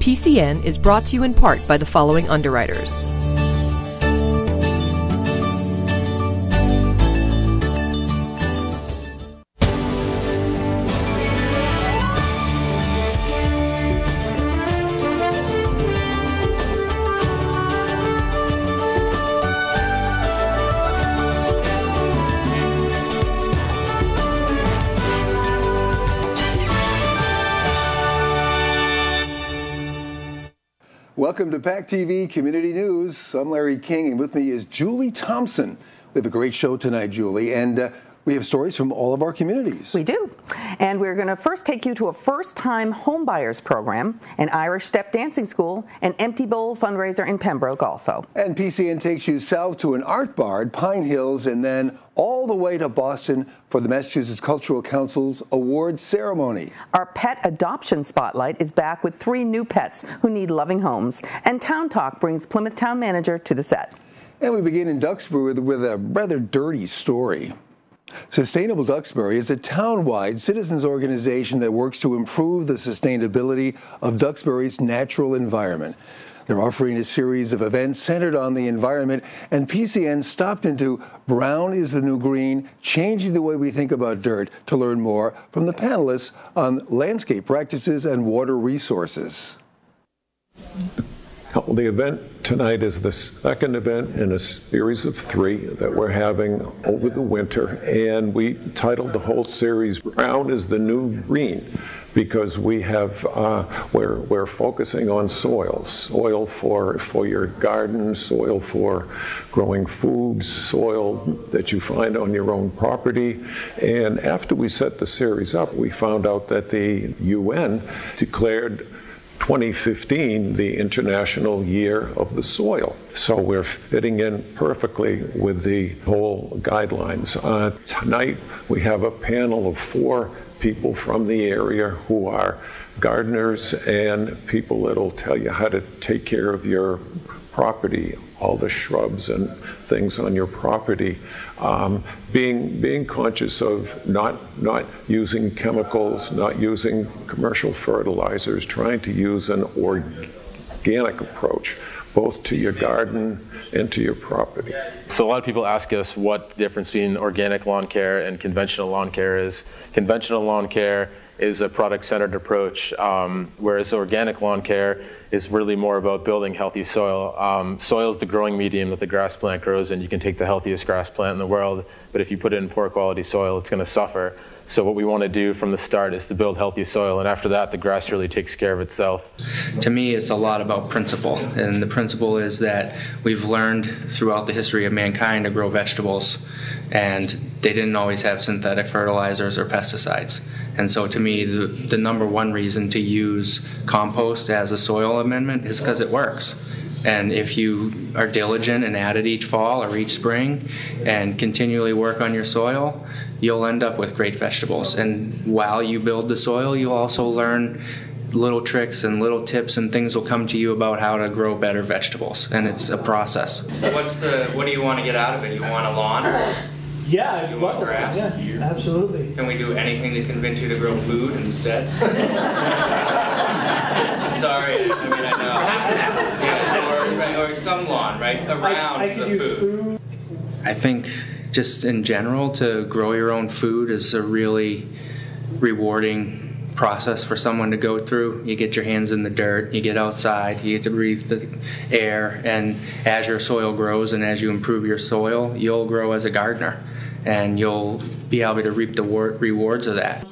PCN is brought to you in part by the following underwriters. Welcome to PACTV Community News. I'm Larry King, and with me is Julie Thompson. We have a great show tonight, Julie, and we have stories from all of our communities. We do. And we're going to first take you to a first-time homebuyers program, an Irish step dancing school, an Empty Bowl fundraiser in Pembroke also. And PCN takes you south to an art bar at Pine Hills and then all the way to Boston for the Massachusetts Cultural Council's awards ceremony. Our pet adoption spotlight is back with 3 new pets who need loving homes. And Town Talk brings Plymouth Town Manager to the set. And we begin in Duxbury with a rather dirty story. Sustainable Duxbury is a town-wide citizens organization that works to improve the sustainability of Duxbury's natural environment. They're offering a series of events centered on the environment, and PCN stopped into Brown is the New Green, Changing the Way We Think About Dirt, to learn more from the panelists on landscape practices and water resources. Well, the event tonight is the second event in a series of 3 that we're having over the winter, and we titled the whole series Brown is the New Green, because we have we're focusing on soil for your garden, soil for growing foods, soil that you find on your own property. And after we set the series up, we found out that the UN declared 2015 the International Year of the Soil. So we're fitting in perfectly with the whole guidelines. Tonight we have a panel of 4 people from the area who are gardeners and people that'll tell you how to take care of your property, all the shrubs and things on your property, being conscious of not using chemicals, not using commercial fertilizers, trying to use an organic approach, both to your garden and to your property. So a lot of people ask us what the difference between organic lawn care and conventional lawn care is. Conventional lawn care is a product-centered approach, whereas organic lawn care is really more about building healthy soil. Soil is the growing medium that the grass plant grows in. You can take the healthiest grass plant in the world, but if you put it in poor quality soil, it's going to suffer. So what we want to do from the start is to build healthy soil, and after that, the grass really takes care of itself. To me, it's a lot about principle, and the principle is that we've learned throughout the history of mankind to grow vegetables, and they didn't always have synthetic fertilizers or pesticides. And so to me, the number one reason to use compost as a soil amendment is because it works. And if you are diligent and add it each fall or each spring and continually work on your soil, you'll end up with great vegetables. And while you build the soil, you'll also learn little tricks and little tips, and things will come to you about how to grow better vegetables. And it's a process. So what do you want to get out of it? You want a lawn? Yeah, you want grass? Yeah, absolutely. Can we do anything to convince you to grow food instead? Sorry, I mean, I know. Yeah, or some lawn, right, around I could the use food. I think just in general, to grow your own food is a really rewarding process for someone to go through. You get your hands in the dirt, you get outside, you get to breathe the air, and as your soil grows and as you improve your soil, you'll grow as a gardener, and you'll be able to reap the rewards of that.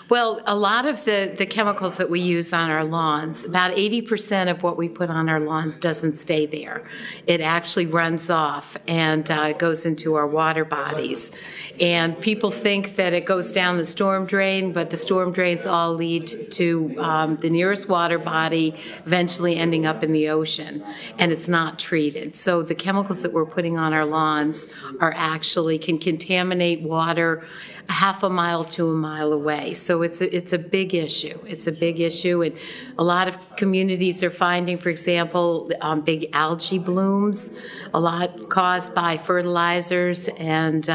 Well, a lot of the chemicals that we use on our lawns, about 80% of what we put on our lawns doesn't stay there. It actually runs off and goes into our water bodies. And people think that it goes down the storm drain, but the storm drains all lead to the nearest water body, eventually ending up in the ocean, and it's not treated. So the chemicals that we're putting on our lawns are actually can contaminate water a half a mile to a mile away. So So it's a big issue. It's a big issue, and a lot of communities are finding, for example, big algae blooms, a lot caused by fertilizers and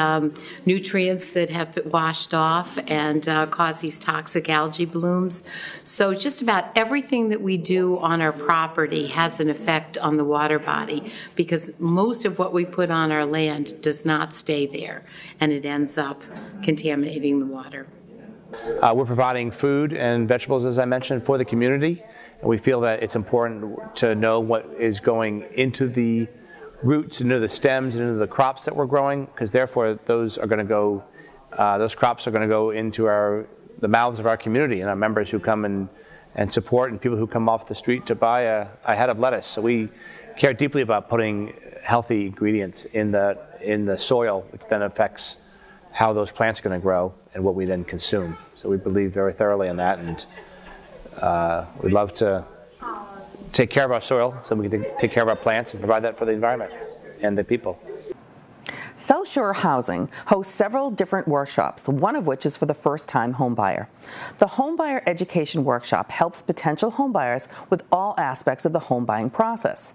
nutrients that have been washed off and cause these toxic algae blooms. So just about everything that we do on our property has an effect on the water body, because most of what we put on our land does not stay there, and it ends up contaminating the water. We're providing food and vegetables, as I mentioned, for the community, and we feel that it's important to know what is going into the roots, into the stems, and into the crops that we're growing, because therefore those are going to go, those crops are going to go into the mouths of our community and our members who come and support, and people who come off the street to buy a head of lettuce. So we care deeply about putting healthy ingredients in the soil, which then affects how those plants are going to grow and what we then consume. So we believe very thoroughly in that, and we'd love to take care of our soil so we can take care of our plants and provide that for the environment and the people. South Shore Housing hosts several different workshops, one of which is for the first-time homebuyer. The Homebuyer Education Workshop helps potential homebuyers with all aspects of the home buying process.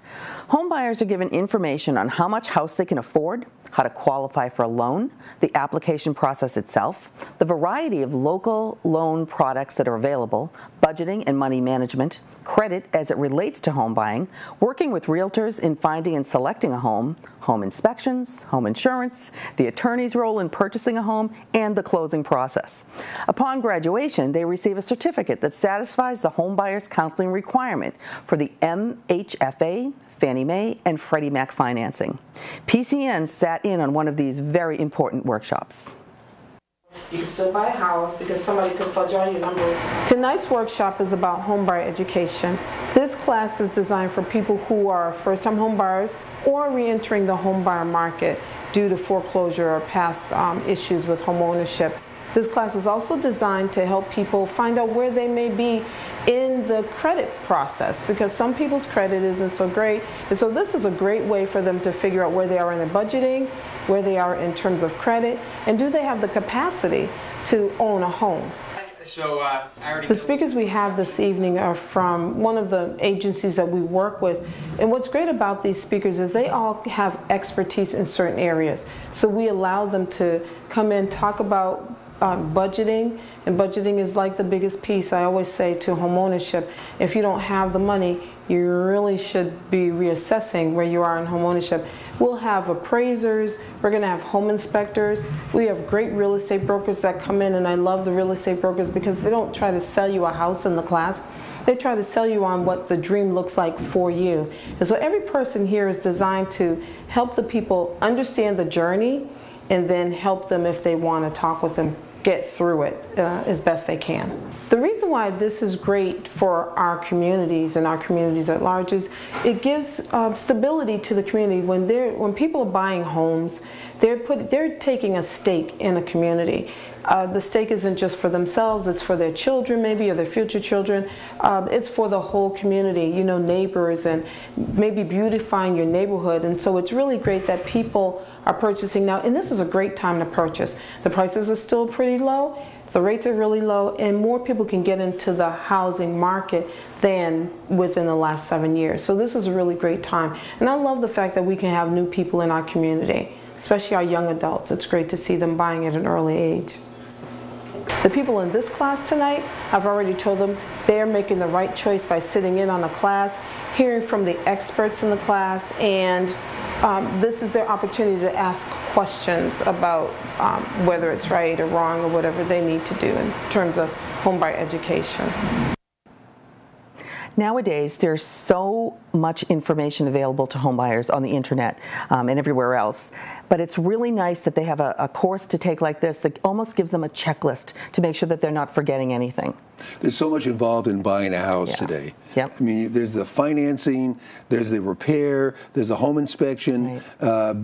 Homebuyers are given information on how much house they can afford, how to qualify for a loan, the application process itself, the variety of local loan products that are available, budgeting and money management, credit as it relates to home buying, working with realtors in finding and selecting a home, home inspections, home insurance, the attorney's role in purchasing a home, and the closing process. Upon graduation, they receive a certificate that satisfies the home buyer's counseling requirement for the MHFA, Fannie Mae, and Freddie Mac financing. PCN sat in on one of these very important workshops. You can still buy a house because somebody could fudge all your numbers. Tonight's workshop is about homebuyer education. This class is designed for people who are first-time homebuyers or re-entering the homebuyer market due to foreclosure or past issues with home ownership. This class is also designed to help people find out where they may be in the credit process, because some people's credit isn't so great. And so this is a great way for them to figure out where they are in their budgeting, where they are in terms of credit, and do they have the capacity to own a home. The speakers we have this evening are from one of the agencies that we work with, and what's great about these speakers is they all have expertise in certain areas. So we allow them to come in, talk about budgeting, and budgeting is like the biggest piece. I always say to homeownership, if you don't have the money, you really should be reassessing where you are in homeownership. We'll have appraisers, we're going to have home inspectors, we have great real estate brokers that come in, and I love the real estate brokers because they don't try to sell you a house in the class. They try to sell you on what the dream looks like for you. And so every person here is designed to help the people understand the journey and then help them, if they want to talk with them, get through it as best they can. The reason why this is great for our communities and our communities at large is it gives stability to the community. When people are buying homes, they're taking a stake in a community. The stake isn't just for themselves, it's for their children maybe, or their future children. It's for the whole community, you know, neighbors, and maybe beautifying your neighborhood. And so it's really great that people are purchasing now, and this is a great time to purchase. The prices are still pretty low, the rates are really low, and more people can get into the housing market than within the last 7 years. So this is a really great time. And I love the fact that we can have new people in our community, especially our young adults. It's great to see them buying at an early age. The people in this class tonight, I've already told them they're making the right choice by sitting in on the class, hearing from the experts in the class, and this is their opportunity to ask questions about whether it's right or wrong or whatever they need to do in terms of homebuyer education. Nowadays, there's so much information available to homebuyers on the internet and everywhere else. But it's really nice that they have a course to take like this that almost gives them a checklist to make sure that they're not forgetting anything. There's so much involved in buying a house today. Yep. I mean, there's the financing, there's the repair, there's the home inspection. Right.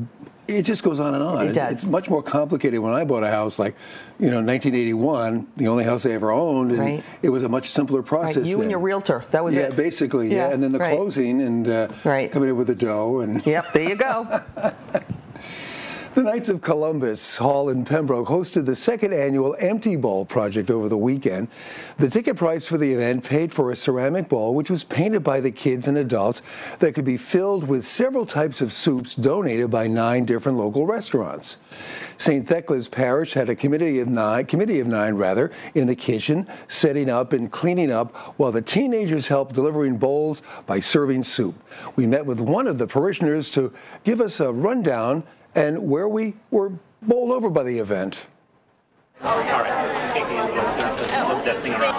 It just goes on and on. It's much more complicated. When I bought a house, like, 1981, the only house I ever owned, and it was a much simpler process. Right. You and your realtor, that was it. Yeah, basically, yeah. And then the closing and coming in with the dough. And yep, there you go. The Knights of Columbus Hall in Pembroke hosted the second annual Empty Bowl project over the weekend. The ticket price for the event paid for a ceramic bowl which was painted by the kids and adults that could be filled with several types of soups donated by 9 different local restaurants. St. Thecla's Parish had a committee of nine in the kitchen, setting up and cleaning up while the teenagers helped delivering bowls by serving soup. We met with one of the parishioners to give us a rundown and where we were bowled over by the event. All right, take these ones, move that thing around.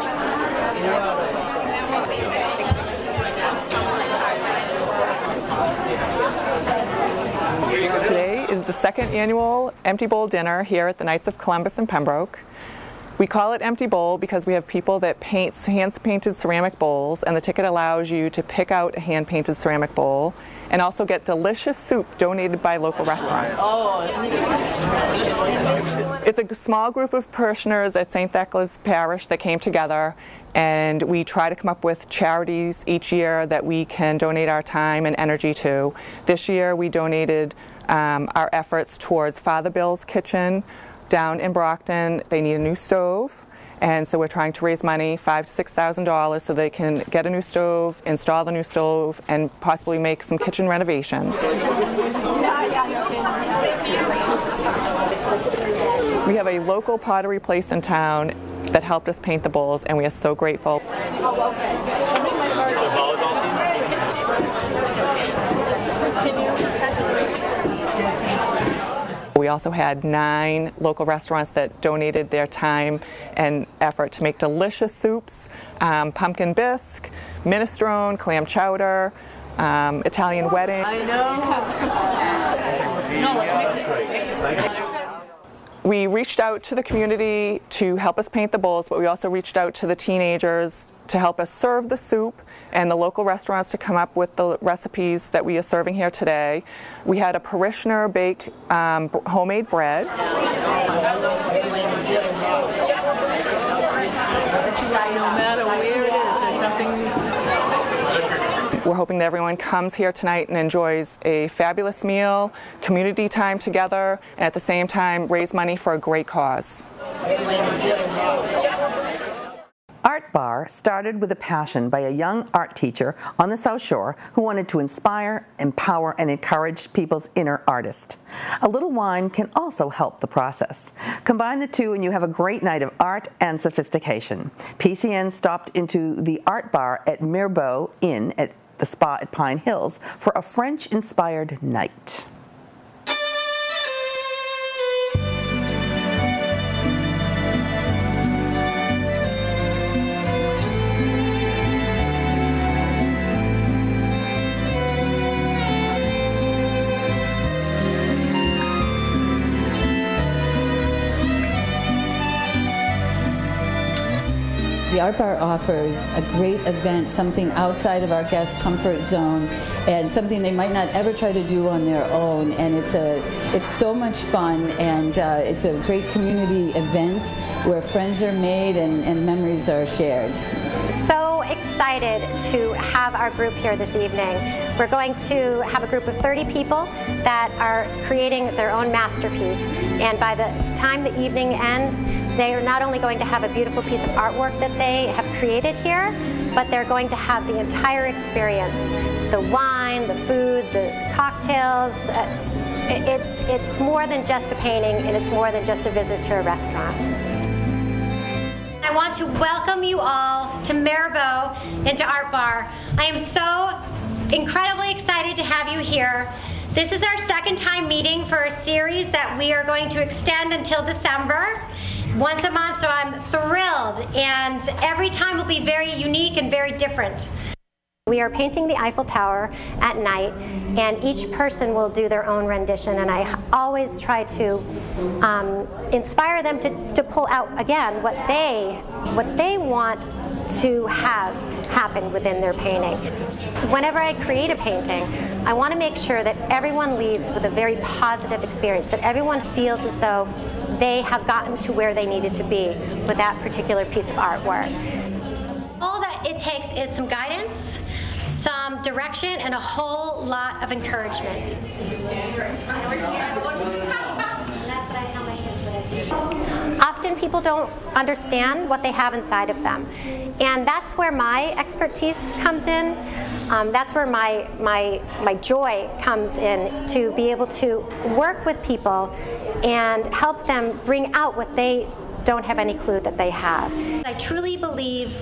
Today is the second annual Empty Bowl dinner here at the Knights of Columbus in Pembroke. We call it Empty Bowl because we have people that paint hand-painted ceramic bowls, and the ticket allows you to pick out a hand-painted ceramic bowl and also get delicious soup donated by local restaurants. It's a small group of parishioners at St. Thecla's Parish that came together, and we try to come up with charities each year that we can donate our time and energy to. This year we donated our efforts towards Father Bill's Kitchen down in Brockton. They need a new stove, and so we're trying to raise money, $5,000 to $6,000, so they can get a new stove, install the new stove, and possibly make some kitchen renovations. We have a local pottery place in town that helped us paint the bowls, and we are so grateful. We also had 9 local restaurants that donated their time and effort to make delicious soups, pumpkin bisque, minestrone, clam chowder, Italian wedding. I know. No, let's mix it. Mix it. We reached out to the community to help us paint the bowls, but we also reached out to the teenagers to help us serve the soup, and the local restaurants to come up with the recipes that we are serving here today. We had a parishioner bake homemade bread. No matter where it is, there's something. We're hoping that everyone comes here tonight and enjoys a fabulous meal, community time together, and at the same time raise money for a great cause. Art Bar started with a passion by a young art teacher on the South Shore who wanted to inspire, empower, and encourage people's inner artist. A little wine can also help the process. Combine the two and you have a great night of art and sophistication. PCN stopped into the Art Bar at Mirbeau Inn at the spa at Pine Hills for a French-inspired night. The Art Bar offers a great event, something outside of our guest comfort zone, and something they might not ever try to do on their own. And it's so much fun, and it's a great community event where friends are made and memories are shared. So excited to have our group here this evening. We're going to have a group of 30 people that are creating their own masterpiece, and by the time the evening ends, they are not only going to have a beautiful piece of artwork that they have created here, but they're going to have the entire experience. The wine, the food, the cocktails. It's more than just a painting, and it's more than just a visit to a restaurant. I want to welcome you all to Mirbeau and to Art Bar. I am so incredibly excited to have you here. This is our second time meeting for a series that we are going to extend until December. Once a month, so I'm thrilled, and every time will be very unique and very different. We are painting the Eiffel Tower at night, and each person will do their own rendition, and I always try to inspire them to pull out, again, what they want to have happen within their painting. Whenever I create a painting, I want to make sure that everyone leaves with a very positive experience, that everyone feels as though they have gotten to where they needed to be with that particular piece of artwork. All that it takes is some guidance, some direction, and a whole lot of encouragement. Often people don't understand what they have inside of them. And that's where my expertise comes in. That's where my joy comes in, to be able to work with people and help them bring out what they don't have any clue that they have. I truly believe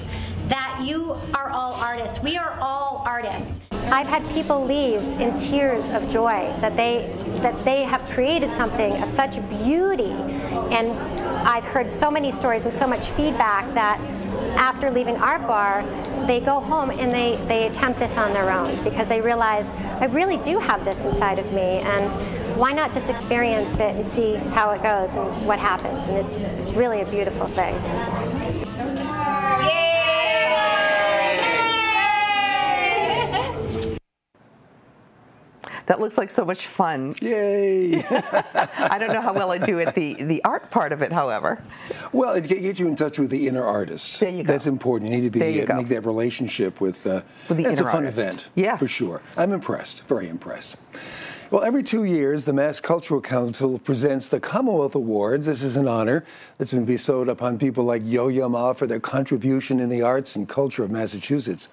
that you are all artists. We are all artists. I've had people leave in tears of joy that they have created something of such beauty. And I've heard so many stories and so much feedback that after leaving Art Bar, they go home and they attempt this on their own, because they realize, I really do have this inside of me, and why not just experience it and see how it goes and what happens. And it's really a beautiful thing. That looks like so much fun. Yay! I don't know how well I do at the art part of it, however. Well, it gets you in touch with the inner artist. There you go. That's important. You need to make that relationship with the it's a fun artist. event. Yes. For sure. I'm impressed. Very impressed. Well, every 2 years, the Mass Cultural Council presents the Commonwealth Awards. This is an honor that's been bestowed upon people like Yo-Yo Ma for their contribution in the arts and culture of Massachusetts.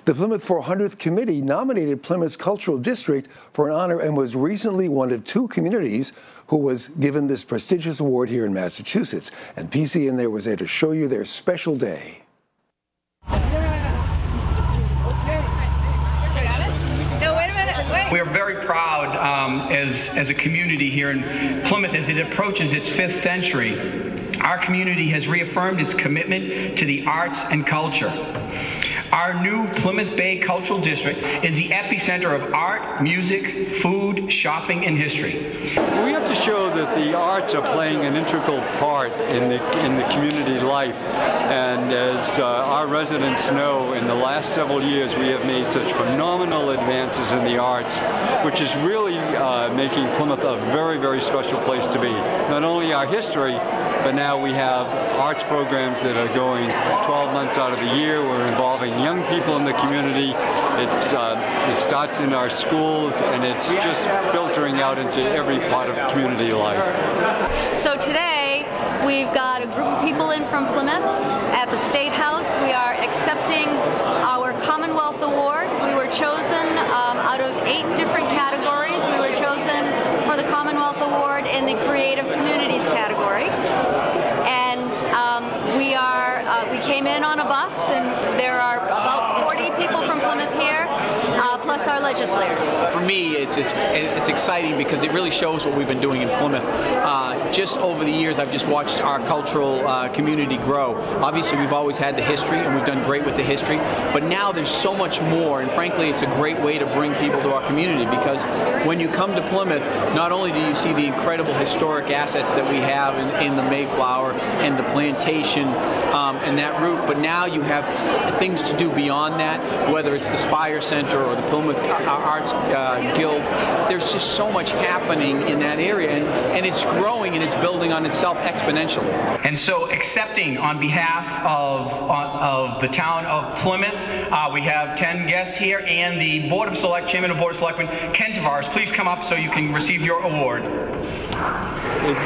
The Plymouth 400th Committee nominated Plymouth's Cultural District for an honor and was recently one of 2 communities who was given this prestigious award here in Massachusetts. And PCN there was there to show you their special day. We are very proud as a community here in Plymouth as it approaches its 5th century. Our community has reaffirmed its commitment to the arts and culture. Our new Plymouth Bay Cultural District is the epicenter of art, music, food, shopping, and history. We have to show that the arts are playing an integral part in the community life. And as our residents know, in the last several years we have made such phenomenal advances in the arts, which is really making Plymouth a very, very special place to be. Not only our history, but now we have arts programs that are going 12 months out of the year. We're involving young people in the community. It starts in our schools, and it's just filtering out into every part of community life. So today, we've got a group of people in from Plymouth at the State House. We are accepting our Commonwealth Award. We were chosen out of 8 different categories. We were chosen for the Commonwealth Award in the Creative Communities category. And we came in on a bus, and there are about 40 people from Plymouth here, plus our legislators. For me, it's exciting because it really shows what we've been doing in Plymouth. Just over the years, I've just watched our cultural community grow. Obviously, we've always had the history, and we've done great with the history, but now there's so much more, and frankly, it's a great way to bring people to our community, because when you come to Plymouth, not only do you see the incredible historic assets that we have in the Mayflower and the plantation and that route, but now you have things to do beyond that, whether it's the Spire Center or the Plymouth Arts Guild. There's just so much happening in that area, and it's growing and it's building on itself exponentially. And so, accepting on behalf of the town of Plymouth, we have 10 guests here, and the Chairman of Board of Selectmen, Ken Tavares. Please come up so you can receive your award.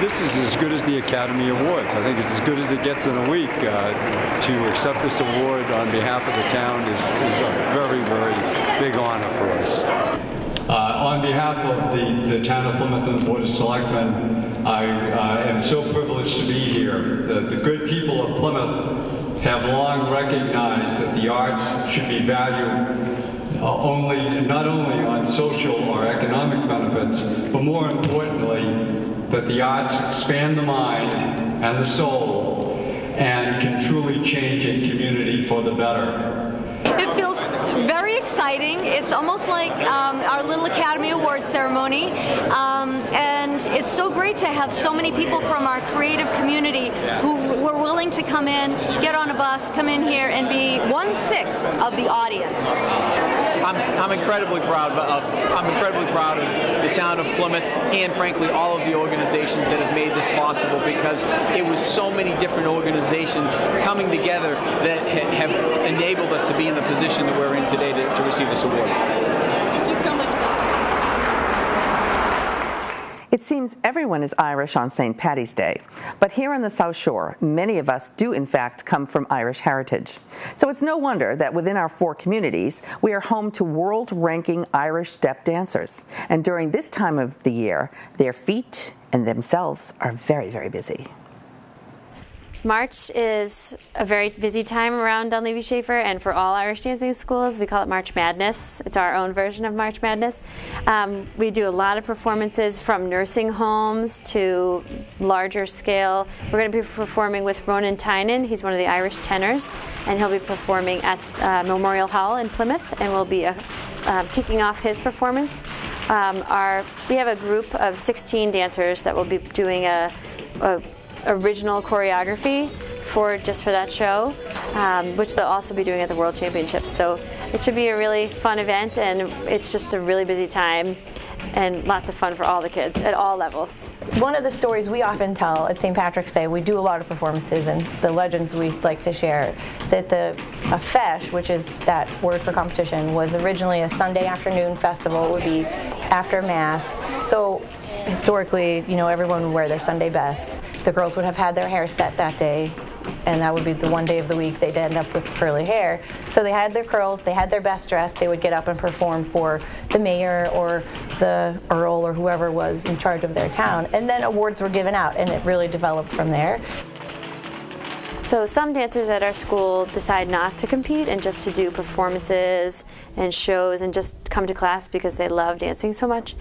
This is as good as the Academy Awards. I think it's as good as it gets in a week. To accept this award on behalf of the town is a very, very big honor for us. On behalf of the town of Plymouth and the Board of Selectmen, I am so privileged to be here. The good people of Plymouth have long recognized that the arts should be valued not only on social or economic benefits, but more importantly, that the arts expand the mind and the soul and can truly change a community for the better. It feels very exciting. It's almost like our little Academy Awards ceremony, and it's so great to have so many people from our creative community who were willing to come in, get on a bus, come in here, and be 1/6 of the audience. I'm incredibly proud of the town of Plymouth, and frankly all of the organizations that have made this possible, because it was so many different organizations coming together that have enabled us to be in the position that we're in today to receive this award. Thank you so much. It seems everyone is Irish on St. Paddy's Day, but here on the South Shore, many of us do in fact come from Irish heritage. So it's no wonder that within our 4 communities, we are home to world-ranking Irish step dancers. And during this time of the year, their feet and themselves are very, very busy. March is a very busy time around Dunleavy-Schaefer, and for all Irish dancing schools, we call it March Madness. It's our own version of March Madness. We do a lot of performances from nursing homes to larger scale. We're going to be performing with Ronan Tynan. He's one of the Irish tenors, and he'll be performing at Memorial Hall in Plymouth, and we'll be kicking off his performance. We have a group of 16 dancers that will be doing a original choreography for that show, which they'll also be doing at the World Championships. So it should be a really fun event, and it's just a really busy time and lots of fun for all the kids at all levels. One of the stories we often tell at St. Patrick's Day, we do a lot of performances, and the legends we like to share, that a fesh, which is that word for competition, was originally a Sunday afternoon festival. It would be after Mass. So historically, everyone would wear their Sunday best. The girls would have had their hair set that day, and that would be the one day of the week they'd end up with curly hair. So they had their curls, they had their best dress, they would get up and perform for the mayor or the earl or whoever was in charge of their town. And then awards were given out, and it really developed from there. So some dancers at our school decide not to compete and just to do performances and shows and just come to class because they love dancing so much.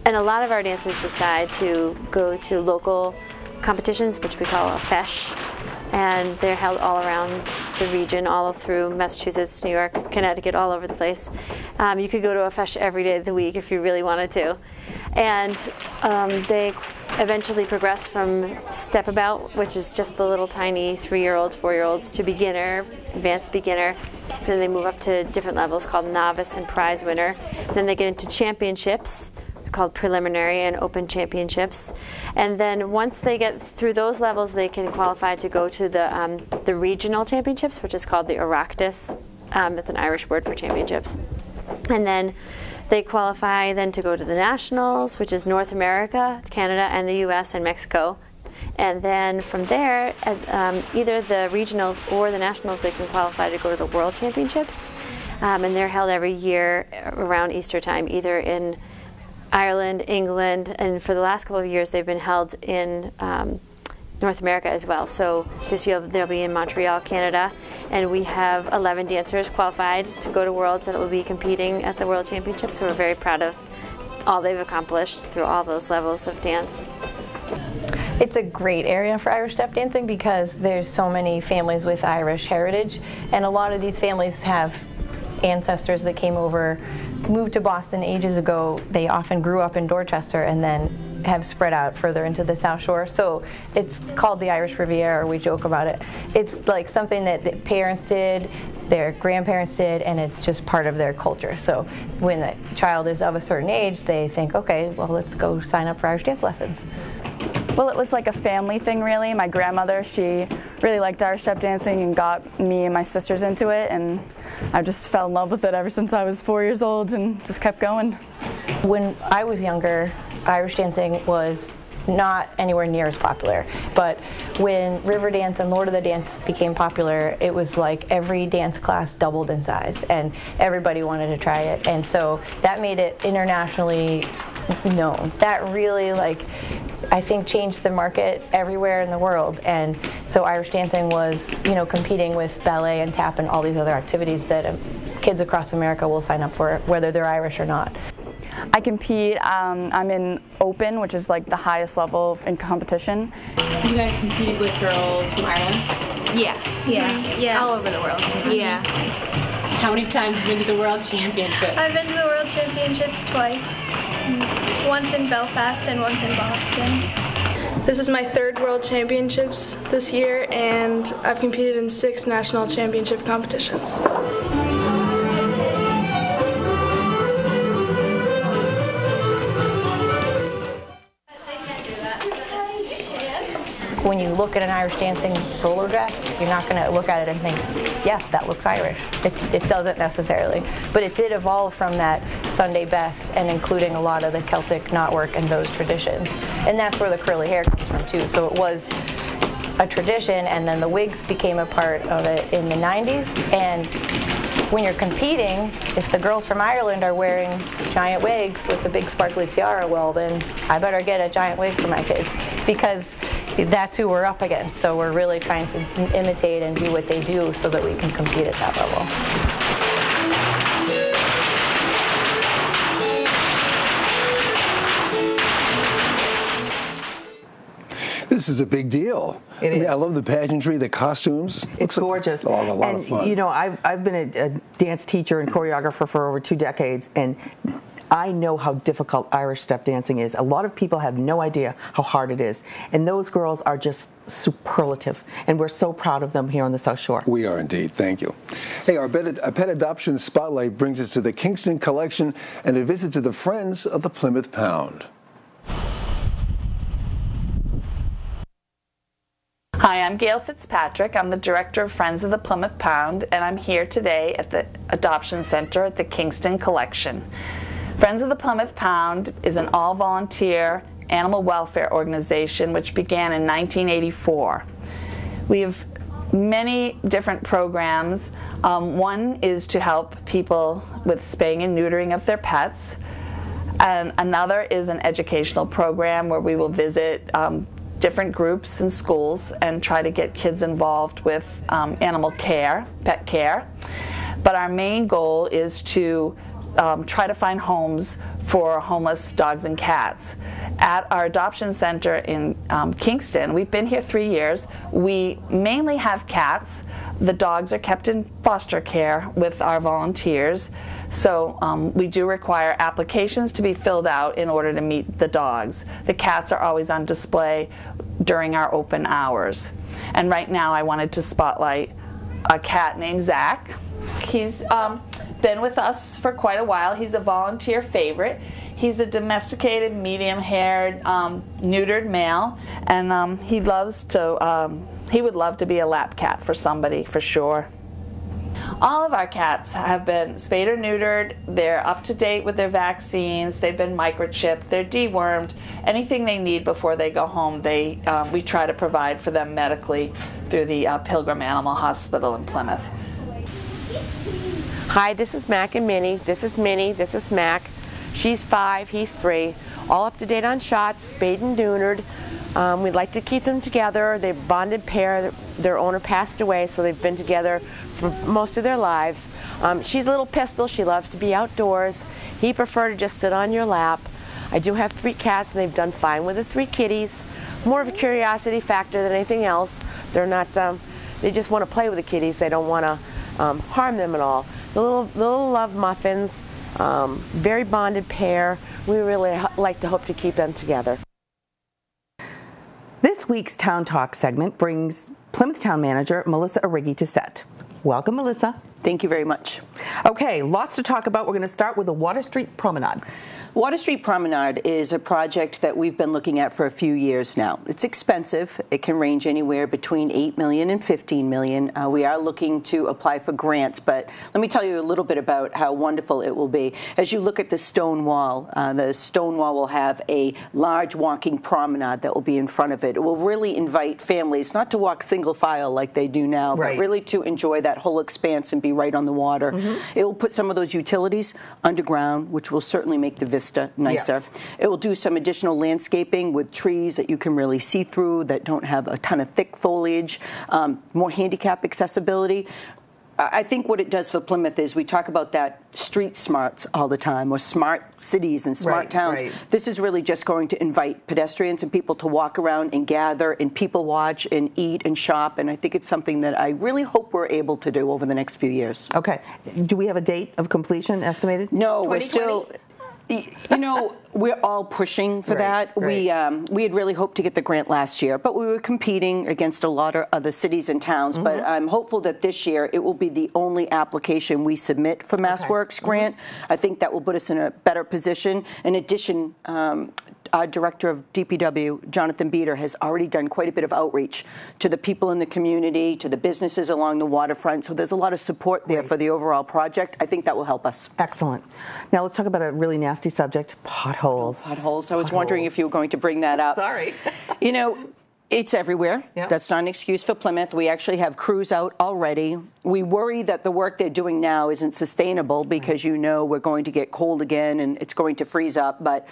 And a lot of our dancers decide to go to local competitions, which we call a fesh, and they're held all around the region, all through Massachusetts, New York, Connecticut, all over the place. You could go to a fesh every day of the week if you really wanted to. And they eventually progress from step about, which is just the little tiny 3-year-olds, 4-year-olds, to beginner, advanced beginner. And then they move up to different levels called novice and prize winner. And then they get into championships, called preliminary and open championships, and then once they get through those levels, they can qualify to go to the regional championships, which is called the Oireachtas. It's an Irish word for championships. And then they qualify then to go to the nationals, which is North America, Canada, and the U.S. and Mexico. And then from there, either the regionals or the nationals, they can qualify to go to the World Championships, and they're held every year around Easter time, either in Ireland, England, and for the last couple of years they've been held in North America as well. So this year they'll be in Montreal, Canada, and we have 11 dancers qualified to go to Worlds that will be competing at the World Championships. So we're very proud of all they've accomplished through all those levels of dance. It's a great area for Irish step dancing because there's so many families with Irish heritage, and a lot of these families have ancestors that came over, moved to Boston ages ago. They often grew up in Dorchester and then have spread out further into the South Shore. So it's called the Irish Riviera, we joke about it. It's like something that the parents did, their grandparents did, and it's just part of their culture. So when the child is of a certain age, they think, okay, well, let's go sign up for Irish dance lessons. Well, it was like a family thing, really. My grandmother, she really liked Irish step dancing and got me and my sisters into it, and I just fell in love with it ever since I was 4 years old and just kept going. When I was younger, Irish dancing was not anywhere near as popular, but when River Dance and Lord of the Dance became popular, it was like every dance class doubled in size and everybody wanted to try it, and so that made it internationally known. That really, I think, changed the market everywhere in the world, and so Irish dancing was, competing with ballet and tap and all these other activities that kids across America will sign up for, whether they're Irish or not. I compete, I'm in open, which is like the highest level in competition. You guys competed with girls from Ireland? Yeah, all over the world. Yeah. How many times have you been to the World Championships? I've been to the World Championships twice. Once in Belfast and once in Boston. This is my 3rd World Championships this year, and I've competed in 6 national championship competitions. when you look at an Irish dancing solo dress, you're not going to look at it and think, yes, that looks Irish. It doesn't necessarily. But it did evolve from that Sunday best and including a lot of the Celtic knotwork and those traditions. And that's where the curly hair comes from too. So it was a tradition, and then the wigs became a part of it in the 90s. And when you're competing, if the girls from Ireland are wearing giant wigs with the big sparkly tiara, well then I better get a giant wig for my kids, because that's who we're up against. So we're really trying to imitate and do what they do so that we can compete at that level. This is a big deal. I love the pageantry, the costumes. It's gorgeous. A lot of fun. You know, I've been a dance teacher and choreographer for over 2 decades, and I know how difficult Irish step dancing is. A lot of people have no idea how hard it is. And those girls are just superlative. And we're so proud of them here on the South Shore. We are indeed. Thank you. Hey, our pet adoption spotlight brings us to the Kingston Collection and a visit to the Friends of the Plymouth Pound. Hi, I'm Gail Fitzpatrick. I'm the director of Friends of the Plymouth Pound, and I'm here today at the Adoption Center at the Kingston Collection. Friends of the Plymouth Pound is an all-volunteer animal welfare organization which began in 1984. We have many different programs. One is to help people with spaying and neutering of their pets, and another is an educational program where we will visit different groups and schools and try to get kids involved with animal care, pet care. But our main goal is to try to find homes for homeless dogs and cats. At our adoption center in Kingston, we've been here 3 years. We mainly have cats. The dogs are kept in foster care with our volunteers. So we do require applications to be filled out in order to meet the dogs. The cats are always on display during our open hours. And right now I wanted to spotlight a cat named Zach. He's been with us for quite a while. He's a volunteer favorite. He's a domesticated, medium-haired, neutered male, and he would love to be a lap cat for somebody, for sure. All of our cats have been spayed or neutered. They're up to date with their vaccines. They've been microchipped. They're dewormed. Anything they need before they go home, we try to provide for them medically through the Pilgrim Animal Hospital in Plymouth. Hi, this is Mac and Minnie. This is Minnie. This is Mac. She's 5, he's 3. All up to date on shots, spayed and neutered. We'd like to keep them together. They're a bonded pair. Their owner passed away, so they've been together for most of their lives. She's a little pistol. She loves to be outdoors. He prefers to just sit on your lap. I do have 3 cats, and they've done fine with the 3 kitties. More of a curiosity factor than anything else. They're not. They just want to play with the kitties. They don't want to harm them at all. The little love muffins. Very bonded pair. We really like to hope to keep them together. This week's Town Talk segment brings Plymouth Town Manager Melissa Arrighi to set. Welcome, Melissa. Thank you very much. Okay, lots to talk about. We're going to start with the Water Street Promenade. Water Street Promenade is a project that we've been looking at for a few years now. It's expensive. It can range anywhere between $8 million and $15 million. We are looking to apply for grants, but let me tell you a little bit about how wonderful it will be. As you look at the stone wall will have a large walking promenade that will be in front of it. It will really invite families not to walk single file like they do now, right, but really to enjoy that whole expanse and be right on the water. Mm-hmm. It will put some of those utilities underground, which will certainly make the vista nicer. Yes. It will do some additional landscaping with trees that you can really see through that don't have a ton of thick foliage, more handicap accessibility. I think what it does for Plymouth is we talk about that street smarts all the time, or smart cities and smart towns. Right. This is really just going to invite pedestrians and people to walk around and gather and people watch and eat and shop, and I think it's something that I really hope we're able to do over the next few years. Okay. Do we have a date of completion estimated? No, we're still... You know, We're all pushing for that. We had really hoped to get the grant last year, but we were competing against a lot of other cities and towns. But I'm hopeful that this year it will be the only application we submit for MassWorks grant. I think that will put us in a better position. In addition, our director of DPW, Jonathan Beater, has already done quite a bit of outreach to the people in the community, to the businesses along the waterfront. So there's a lot of support there for the overall project. I think that will help us. Excellent. Now let's talk about a really nasty subject, potholes. Potholes. I was wondering if you were going to bring that up. Sorry. You know, it's everywhere. That's not an excuse for Plymouth. We actually have crews out already. We worry that the work they're doing now isn't sustainable because you know we're going to get cold again and it's going to freeze up. But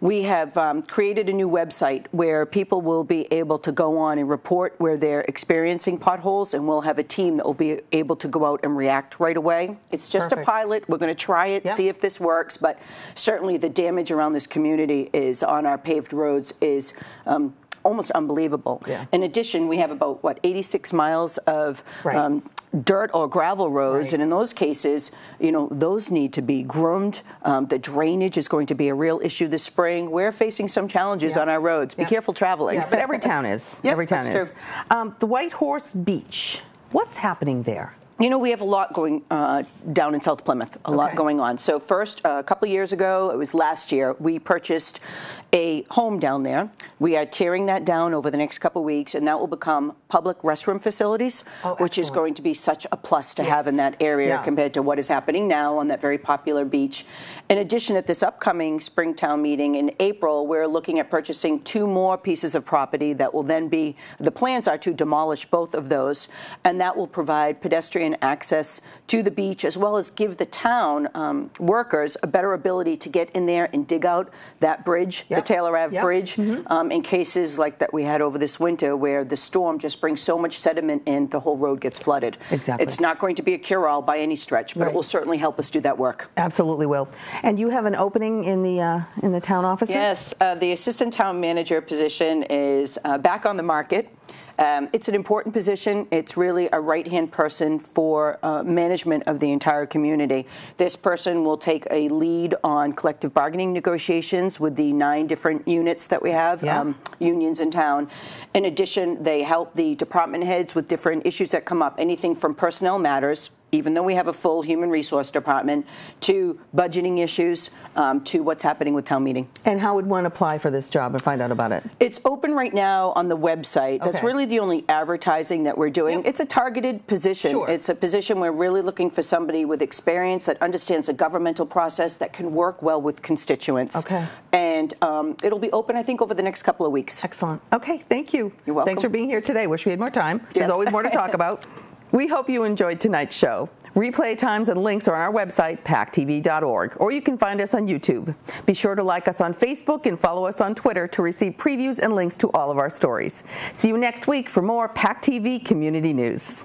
we have created a new website where people will be able to go on and report where they're experiencing potholes, and we'll have a team that will be able to go out and react right away. It's just a pilot. We're going to try it, see if this works. But certainly the damage around this community is on our paved roads is almost unbelievable. In addition, we have about, 86 miles of dirt or gravel roads, and in those cases, you know, those need to be groomed. The drainage is going to be a real issue this spring. We're facing some challenges on our roads. Be careful traveling. But every town is. Every town is. The White Horse Beach, what's happening there? You know, we have a lot going down in South Plymouth, a lot going on. So first, a couple of years ago, it was last year, we purchased a home down there. We are tearing that down over the next couple of weeks, and that will become public restroom facilities, which is going to be such a plus to have in that area compared to what is happening now on that very popular beach. In addition, at this upcoming Springtown meeting in April, we're looking at purchasing 2 more pieces of property that will then be, the plans are to demolish both of those, and that will provide pedestrian access to the beach, as well as give the town workers a better ability to get in there and dig out that bridge, the Taylor Ave Bridge, in cases like that we had over this winter where the storm just brings so much sediment in, the whole road gets flooded. It's not going to be a cure-all by any stretch, but it will certainly help us do that work. Absolutely will. And you have an opening in the town offices? Yes, the assistant town manager position is back on the market. It's an important position. It's really a right-hand person for management of the entire community. This person will take a lead on collective bargaining negotiations with the 9 different units that we have, unions in town. In addition, they help the department heads with different issues that come up, anything from personnel matters, even though we have a full human resource department, to budgeting issues, to what's happening with town meeting. And how would one apply for this job and find out about it? It's open right now on the website. That's really the only advertising that we're doing. It's a targeted position. It's a position we're really looking for somebody with experience that understands the governmental process, that can work well with constituents. And it'll be open, I think, over the next couple of weeks. Excellent. Okay, thank you. You're welcome. Thanks for being here today. Wish we had more time. There's always more to talk about. We hope you enjoyed tonight's show. Replay times and links are on our website, PACTV.org, or you can find us on YouTube. Be sure to like us on Facebook and follow us on Twitter to receive previews and links to all of our stories. See you next week for more PACTV Community News.